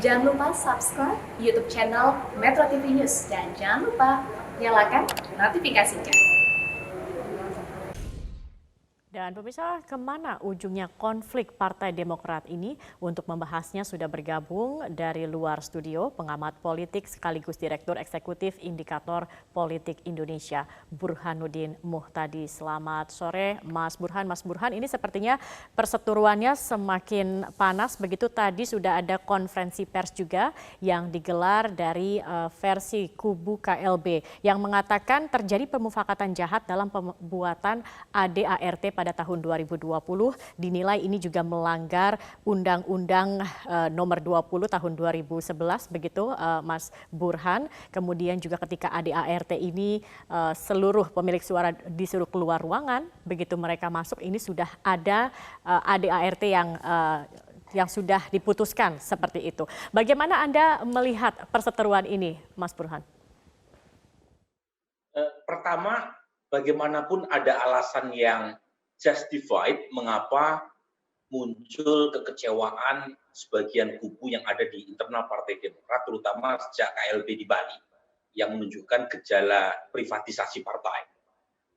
Jangan lupa subscribe YouTube channel Metro TV News dan jangan lupa nyalakan notifikasinya. Dan pemirsa, kemana ujungnya konflik Partai Demokrat ini? Untuk membahasnya sudah bergabung dari luar studio pengamat politik sekaligus Direktur Eksekutif Indikator Politik Indonesia, Burhanuddin Muhtadi. Selamat sore Mas Burhan. Mas Burhan, ini sepertinya perseteruannya semakin panas. Begitu tadi sudah ada konferensi pers juga yang digelar dari versi kubu KLB yang mengatakan terjadi pemufakatan jahat dalam pembuatan ADART pada tahun 2020, dinilai ini juga melanggar Undang-Undang nomor 20 tahun 2011, begitu Mas Burhan. Kemudian juga ketika ADART ini seluruh pemilik suara disuruh keluar ruangan, begitu mereka masuk ini sudah ada ADART yang sudah diputuskan seperti itu. Bagaimana Anda melihat perseteruan ini, Mas Burhan? Pertama, bagaimanapun ada alasan yang justified mengapa muncul kekecewaan sebagian kubu yang ada di internal Partai Demokrat, terutama sejak KLB di Bali, yang menunjukkan gejala privatisasi partai.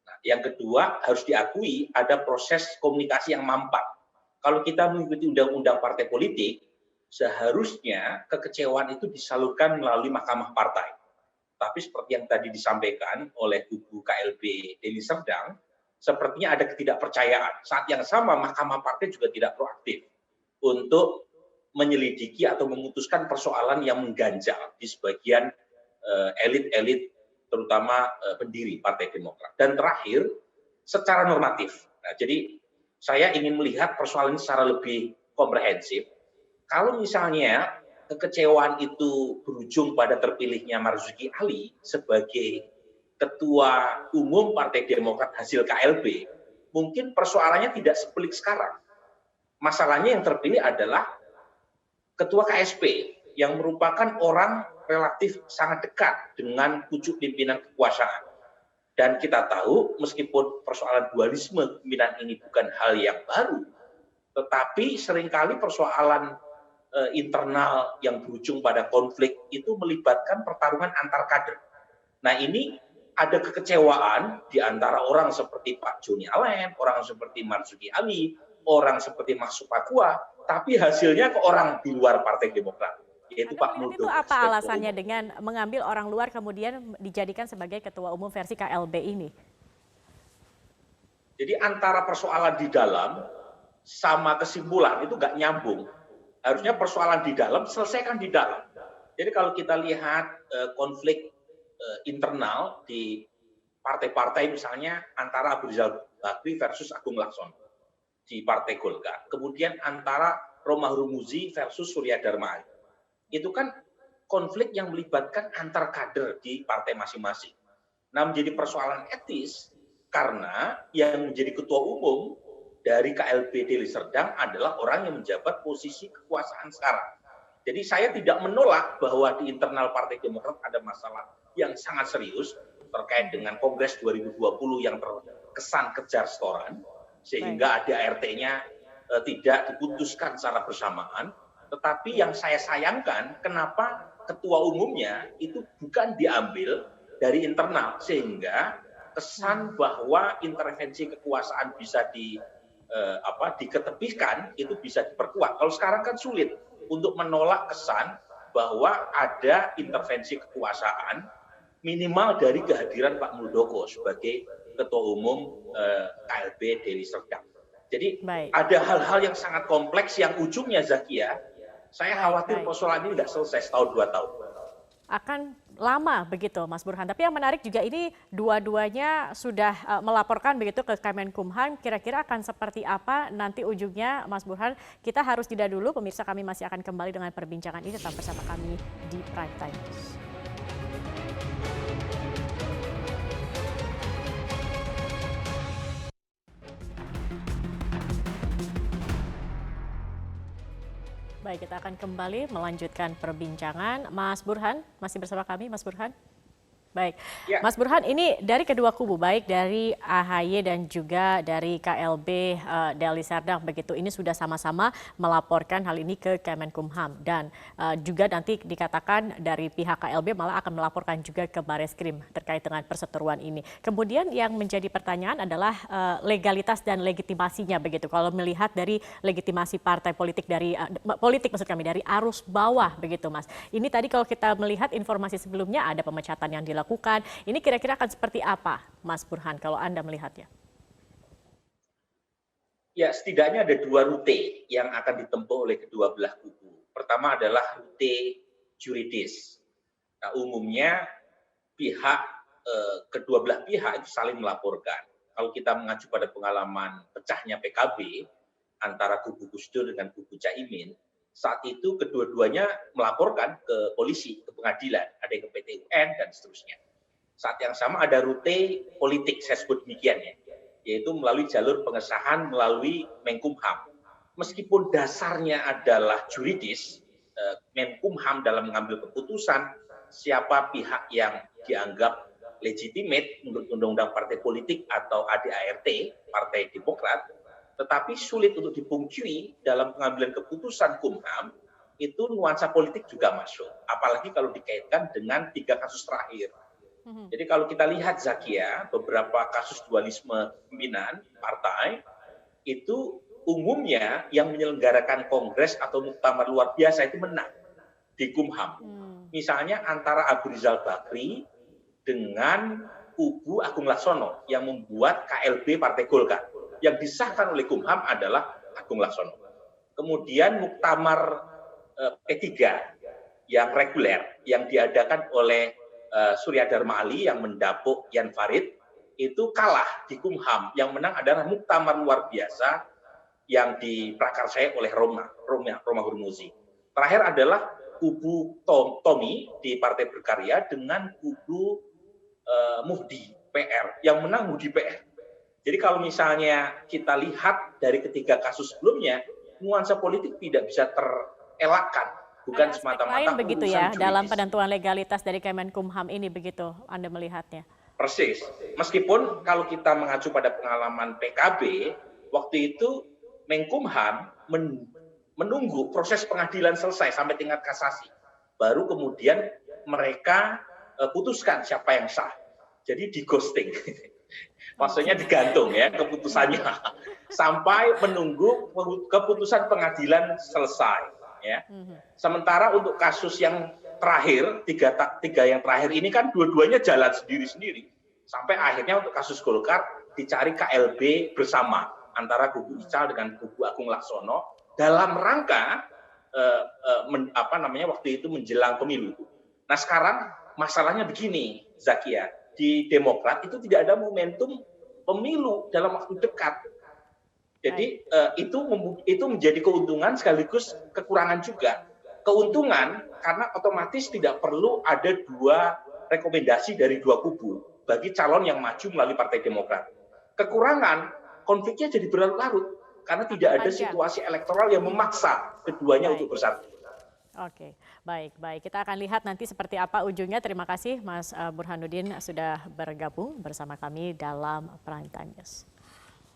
Nah, yang kedua, harus diakui ada proses komunikasi yang mampat. Kalau kita mengikuti undang-undang partai politik, seharusnya kekecewaan itu disalurkan melalui Mahkamah Partai. Tapi seperti yang tadi disampaikan oleh kubu KLB Deli Serdang, sepertinya ada ketidakpercayaan. Saat yang sama, Mahkamah Partai juga tidak proaktif untuk menyelidiki atau memutuskan persoalan yang mengganjal di sebagian elit-elit, terutama pendiri Partai Demokrat. Dan terakhir, secara normatif. Nah, jadi saya ingin melihat persoalan ini secara lebih komprehensif. Kalau misalnya kekecewaan itu berujung pada terpilihnya Marzuki Ali sebagai Ketua Umum Partai Demokrat hasil KLB, mungkin persoalannya tidak sepelik sekarang. Masalahnya yang terpilih adalah Ketua KSP yang merupakan orang relatif sangat dekat dengan pucuk pimpinan kekuasaan. Dan kita tahu meskipun persoalan dualisme pimpinan ini bukan hal yang baru, tetapi seringkali persoalan internal yang berujung pada konflik itu melibatkan pertarungan antar kader. Nah, ini ada kekecewaan di antara orang seperti Pak Joni Allen, orang seperti Marzuki Ali, orang seperti Mas Supakua, tapi hasilnya ke orang di luar Partai Demokrat, yaitu Pak Muldoko. Itu apa alasannya dengan mengambil orang luar kemudian dijadikan sebagai ketua umum versi KLB ini? Jadi antara persoalan di dalam sama kesimpulan itu nggak nyambung. Harusnya persoalan di dalam selesaikan di dalam. Jadi kalau kita lihat konflik internal di partai-partai misalnya antara Abu Rizal Bakri versus Agung Laksono di Partai Golkar, kemudian antara Romahur Muzi versus Surya Dharma. Itu kan konflik yang melibatkan antar kader di partai masing-masing. Nah, menjadi persoalan etis karena yang menjadi ketua umum dari KLB Deli Serdang adalah orang yang menjabat posisi kekuasaan sekarang. Jadi saya tidak menolak bahwa di internal Partai Demokrat ada masalah yang sangat serius terkait dengan Kongres 2020 yang terkesan kejar setoran, sehingga ADART-nya tidak diputuskan secara bersamaan. Tetapi yang saya sayangkan, kenapa ketua umumnya itu bukan diambil dari internal, sehingga kesan bahwa intervensi kekuasaan bisa diketepikan, itu bisa diperkuat. Kalau sekarang kan sulit untuk menolak kesan bahwa ada intervensi kekuasaan minimal dari kehadiran Pak Muldoko sebagai Ketua Umum KLB Deli Serdang. Jadi ada hal-hal yang sangat kompleks yang ujungnya, Zakia, saya khawatir persoalan ini tidak selesai setahun 2 tahun. Akan lama begitu Mas Burhan. Tapi yang menarik juga ini dua-duanya sudah melaporkan begitu ke Kemenkumham. Kira-kira akan seperti apa nanti ujungnya Mas Burhan? Kita harus jeda dulu. Pemirsa, kami masih akan kembali dengan perbincangan ini. Tetap bersama kami di Prime Time News. Baik, kita akan kembali melanjutkan perbincangan. Mas Burhan, masih bersama kami Mas Burhan? Baik, Ya, Mas Burhan, ini dari kedua kubu, baik dari AHY dan juga dari KLB Deli Serdang begitu, ini sudah sama-sama melaporkan hal ini ke Kemenkumham dan juga nanti dikatakan dari pihak KLB malah akan melaporkan juga ke Bareskrim terkait dengan perseteruan ini. Kemudian yang menjadi pertanyaan adalah legalitas dan legitimasinya begitu. Kalau melihat dari legitimasi partai politik dari politik maksud kami dari arus bawah begitu, Mas. Ini tadi kalau kita melihat informasi sebelumnya ada pemecatan yang dilakukan. Ini kira-kira akan seperti apa, Mas Burhan, kalau Anda melihatnya? ya setidaknya ada dua rute yang akan ditempuh oleh kedua belah kubu. Pertama adalah rute juridis. Nah, umumnya pihak kedua belah pihak itu saling melaporkan. Kalau kita mengacu pada pengalaman pecahnya PKB antara kubu Gus Dur dengan kubu Caimin, saat itu kedua-duanya melaporkan ke polisi, ke pengadilan, ada yang ke PT UN dan seterusnya. Saat yang sama ada rute politik, saya sebut demikian ya, yaitu melalui jalur pengesahan melalui Menkumham. Meskipun dasarnya adalah juridis, Menkumham dalam mengambil keputusan siapa pihak yang dianggap legitimate menurut Undang-Undang Partai Politik atau ADART, Partai Demokrat, tetapi sulit untuk dipungkiri dalam pengambilan keputusan Kumham, itu nuansa politik juga masuk. Apalagi kalau dikaitkan dengan 3 kasus terakhir. Jadi kalau kita lihat Zakia, beberapa kasus dualisme pimpinan partai, itu umumnya yang menyelenggarakan kongres atau muktamar luar biasa itu menang di Kumham. Misalnya antara Abu Rizal Bakri dengan kubu Agung Laksono yang membuat KLB Partai Golkar. Yang disahkan oleh Kumham adalah Agung Laksono. Kemudian muktamar P3 yang reguler yang diadakan oleh Surya Dharma Ali yang mendapuk Yan Farid itu kalah di Kumham. Yang menang adalah muktamar luar biasa yang diprakarsai oleh Roma Hurmuzi. Terakhir adalah kubu Tommy di Partai Berkarya dengan kubu Muhdi PR. Yang menang Muhdi PR. Jadi kalau misalnya kita lihat dari ketiga kasus sebelumnya, nuansa politik tidak bisa terelakkan, bukan semata-mata begitu ya juridis. Dalam penentuan legalitas dari Kemenkumham ini begitu Anda melihatnya. Persis. Meskipun kalau kita mengacu pada pengalaman PKB, waktu itu Menkumham menunggu proses pengadilan selesai sampai tingkat kasasi. Baru kemudian mereka putuskan siapa yang sah. Jadi di ghosting. Maksudnya digantung ya keputusannya sampai menunggu keputusan pengadilan selesai ya. Sementara untuk kasus yang terakhir tiga yang terakhir ini kan dua-duanya jalan sendiri-sendiri sampai akhirnya untuk kasus Golkar dicari KLB bersama antara kubu Ical dengan kubu Agung Laksono dalam rangka waktu itu menjelang pemilu. Nah sekarang masalahnya begini Zakia, di Demokrat itu tidak ada momentum pemilu dalam waktu dekat. Jadi itu menjadi keuntungan sekaligus kekurangan juga. Keuntungan karena otomatis tidak perlu ada 2 rekomendasi dari 2 kubu bagi calon yang maju melalui Partai Demokrat. Kekurangan konfliknya jadi berlarut-larut karena tidak ada situasi elektoral yang memaksa keduanya untuk bersatu. Oke, baik. Kita akan lihat nanti seperti apa ujungnya. Terima kasih Mas Burhanuddin sudah bergabung bersama kami dalam Prime Time News.